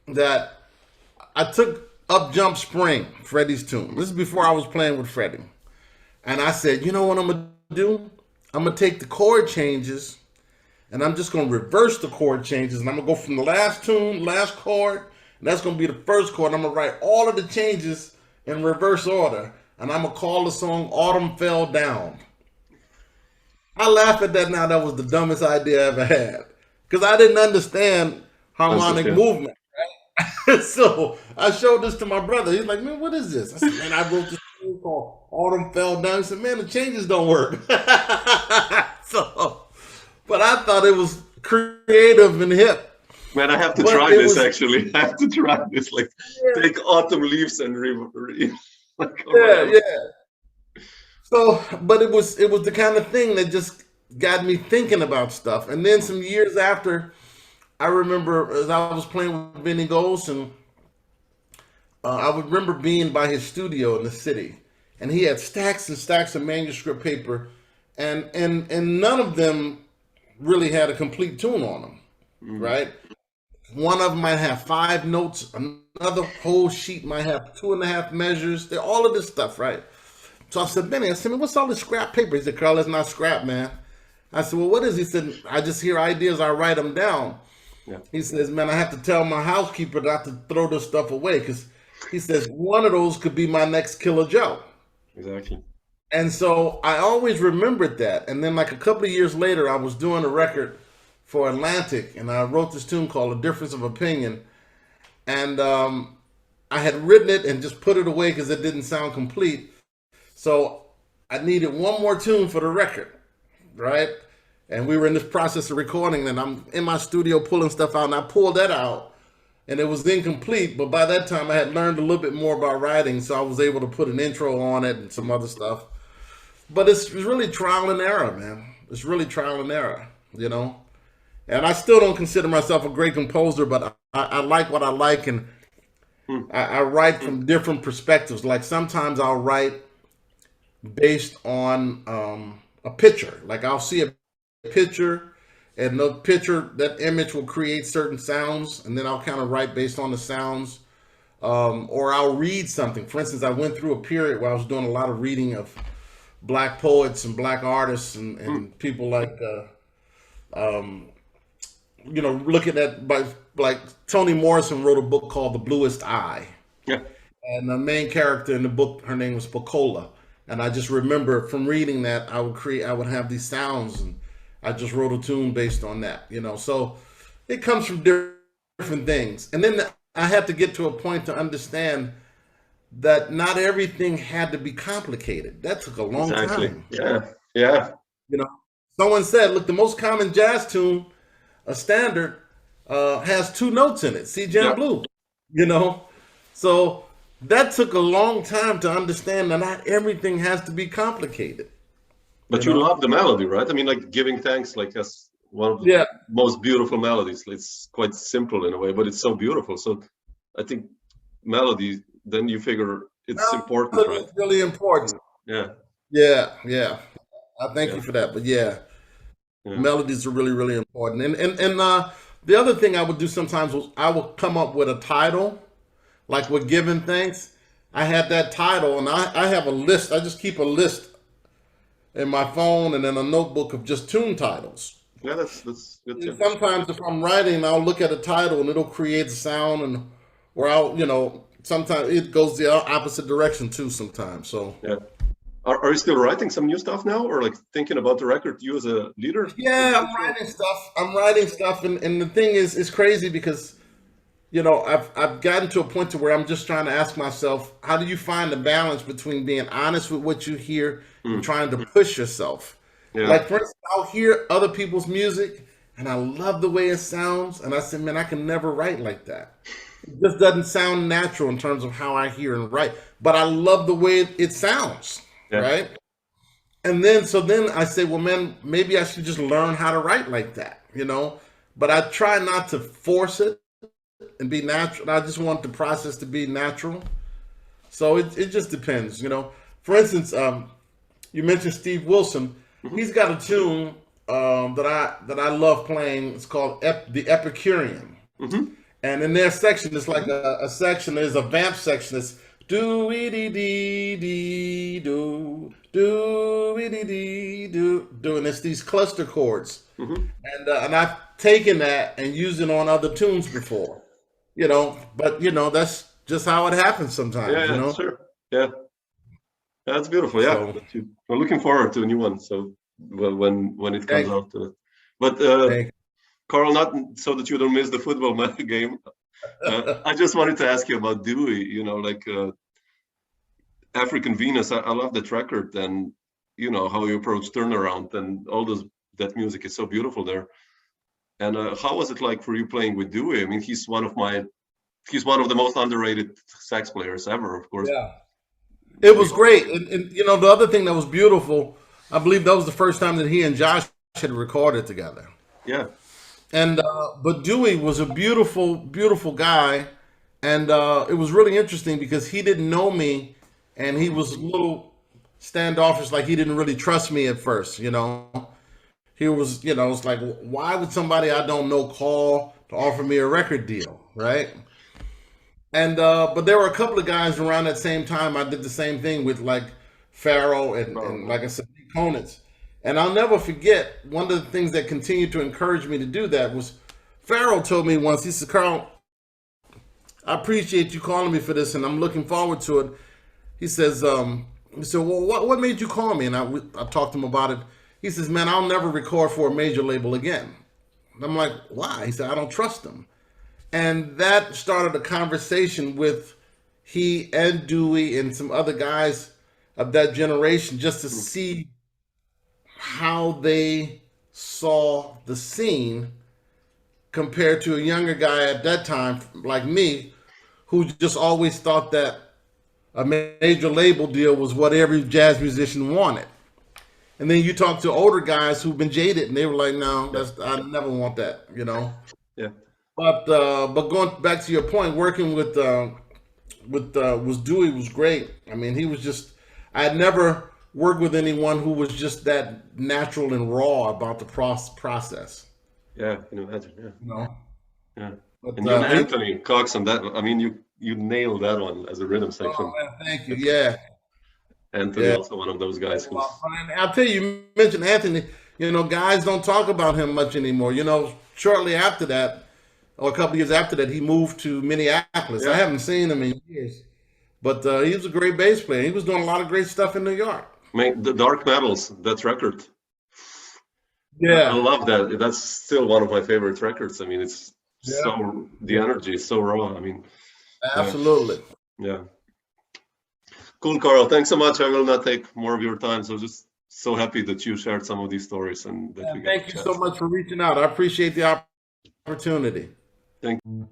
Speaker 3: that I took "Up Jump Spring," Freddie's tune. This is before I was playing with Freddie, and I said, you know what I'm gonna do? I'm gonna take the chord changes, and I'm just gonna reverse the chord changes, and I'm gonna go from the last tune, last chord. And that's going to be the first chord. I'm going to write all of the changes in reverse order. And I'm going to call the song "Autumn Fell Down." I laugh at that now. That was the dumbest idea I ever had. Because I didn't understand harmonic movement. Right? So I showed this to my brother. He's like, man, what is this? I said, man, I wrote this song called "Autumn Fell Down." He said, man, the changes don't work. But I thought it was creative and hip.
Speaker 2: Man, I have to try this actually. I have to try this. Like, take autumn leaves and like,
Speaker 3: yeah. So, but it was the kind of thing that just got me thinking about stuff. And then some years after, I remember as I was playing with Benny Ghost, and I would remember being by his studio in the city, and he had stacks and stacks of manuscript paper, and none of them really had a complete tune on them, right? One of them might have 5 notes. Another whole sheet might have 2.5 measures. They're all of this stuff, right? So I said, Benny, man, what's all this scrap paper? He said, Carl, it's not scrap, man. I said, well, what is it? He said, I just hear ideas. I write them down. Yeah. He says, man, I have to tell my housekeeper not to throw this stuff away, because he says one of those could be my next Killer Joe.
Speaker 2: Exactly.
Speaker 3: And so I always remembered that. And then like a couple of years later, I was doing a record for Atlantic, and I wrote this tune called "A Difference of Opinion," and I had written it and just put it away because it didn't sound complete. So I needed one more tune for the record, right? And we were in this process of recording, and I'm in my studio pulling stuff out, and I pulled that out, and it was incomplete. But by that time, I had learned a little bit more about writing, so I was able to put an intro on it and some other stuff. But it's really trial and error, man. It's really trial and error, you know? And I still don't consider myself a great composer, but I like what I like, and I write from different perspectives. Like sometimes I'll write based on a picture. Like I'll see a picture, and the picture, that image will create certain sounds, and then I'll kind of write based on the sounds. Or I'll read something. For instance, I went through a period where I was doing a lot of reading of Black poets and Black artists and people like you know, looking at, like Toni Morrison wrote a book called "The Bluest Eye." Yeah. And the main character in the book, her name was Piccola. And I just remember from reading that, I would have these sounds, and I just wrote a tune based on that, you know. So it comes from different things. And then I had to get to a point to understand that not everything had to be complicated. That took a long time.
Speaker 2: Yeah.
Speaker 3: You know, someone said, look, the most common jazz tune, a standard, has 2 notes in it, C jam blue, you know? So that took a long time to understand that not everything has to be complicated.
Speaker 2: But you love the melody, right? I mean, like Giving Thanks, like that's one of the most beautiful melodies. It's quite simple in a way, but it's so beautiful. So I think melody, then you figure it's important, right?
Speaker 3: It's really important.
Speaker 2: Yeah.
Speaker 3: I thank you for that. But melodies are really, really important. And the other thing I would do sometimes was I would come up with a title, like with Giving Thanks. I had that title, and I have a list. I just keep a list in my phone and in a notebook of just tune titles.
Speaker 2: Yeah, that's good too.
Speaker 3: Sometimes if I'm writing, I'll look at a title and it'll create a sound, or I'll, you know, sometimes it goes the opposite direction too sometimes. So
Speaker 2: yeah. Are you still writing some new stuff now, or like thinking about the record, you as a leader?
Speaker 3: Yeah, I'm writing stuff. And the thing is, it's crazy because, you know, I've gotten to a point to where I'm just trying to ask myself, how do you find the balance between being honest with what you hear and trying to push yourself? Yeah. Like, for instance, I'll hear other people's music and I love the way it sounds. And I said, man, I can never write like that. It just doesn't sound natural in terms of how I hear and write. But I love the way it sounds, right? And then I say, well, man, maybe I should just learn how to write like that, you know? but I try not to force it and be natural. I just want the process to be natural. So it just depends, you know. For instance, you mentioned Steve Wilson. He's got a tune that I love playing. It's called the Epicurean. And in their section, it's like a section. There's a vamp section. It's do dee dee dee do dee dee do, and it's these cluster chords. And I've taken that and used it on other tunes before, you know. But you know, that's just how it happens sometimes.
Speaker 2: Yeah,
Speaker 3: you know?
Speaker 2: Sure. Yeah, that's beautiful. Yeah,
Speaker 3: So,
Speaker 2: we're looking forward to a new one. So when it comes out, but Carl, not so that you don't miss the football game. I just wanted to ask you about Dewey. You know, like African Venus. I love that record, and you know how you approach turnaround and all those. That music is so beautiful there. And how was it like for you playing with Dewey? I mean, he's one of the most underrated sax players ever, of course.
Speaker 3: Yeah, it was great. And you know, the other thing that was beautiful, I believe that was the first time that he and Josh had recorded together.
Speaker 2: Yeah.
Speaker 3: And but Dewey was a beautiful, beautiful guy, and it was really interesting because he didn't know me, and he was a little standoffish, like he didn't really trust me at first. You know, he was, you know, it's like, why would somebody I don't know call to offer me a record deal, right? And but there were a couple of guys around that same time. I did the same thing with like Farrell and like I said, Conants. And I'll never forget, one of the things that continued to encourage me to do that was Farrell told me once, he said, Carl, I appreciate you calling me for this, and I'm looking forward to it. He says, well, what made you call me? And I talked to him about it. He says, man, I'll never record for a major label again. And I'm like, why? He said, I don't trust them. And that started a conversation with he and Dewey and some other guys of that generation just to see how they saw the scene compared to a younger guy at that time like me, who just always thought that a major label deal was what every jazz musician wanted. And then you talk to older guys who've been jaded, and they were like, "No, I never want that," you know.
Speaker 2: Yeah.
Speaker 3: But going back to your point, working with Dewey was great. I mean, he was just, I had never worked with anyone who was just that natural and raw about the process.
Speaker 2: Yeah, can you imagine? Yeah.
Speaker 3: You know.
Speaker 2: Yeah.
Speaker 3: But,
Speaker 2: and Anthony Cox on that. I mean, you nailed that one as a rhythm section.
Speaker 3: Oh man, thank you. Yeah.
Speaker 2: Anthony, also one of those guys who's.
Speaker 3: I'll tell you mentioned Anthony. You know, guys don't talk about him much anymore. You know, shortly after that, or a couple years after that, he moved to Minneapolis.
Speaker 2: Yeah.
Speaker 3: I haven't seen him in years, but he was a great bass player. He was doing a lot of great stuff in New York.
Speaker 2: Man, the Dark Metals, that record.
Speaker 3: Yeah,
Speaker 2: I love that. That's still one of my favorite records. I mean, it's so, the energy is so raw. I mean,
Speaker 3: absolutely.
Speaker 2: Yeah. Cool, Carl. Thanks so much. I will not take more of your time. So just so happy that you shared some of these stories and that we got
Speaker 3: thank you so much for reaching out. I appreciate the opportunity.
Speaker 2: Thank you.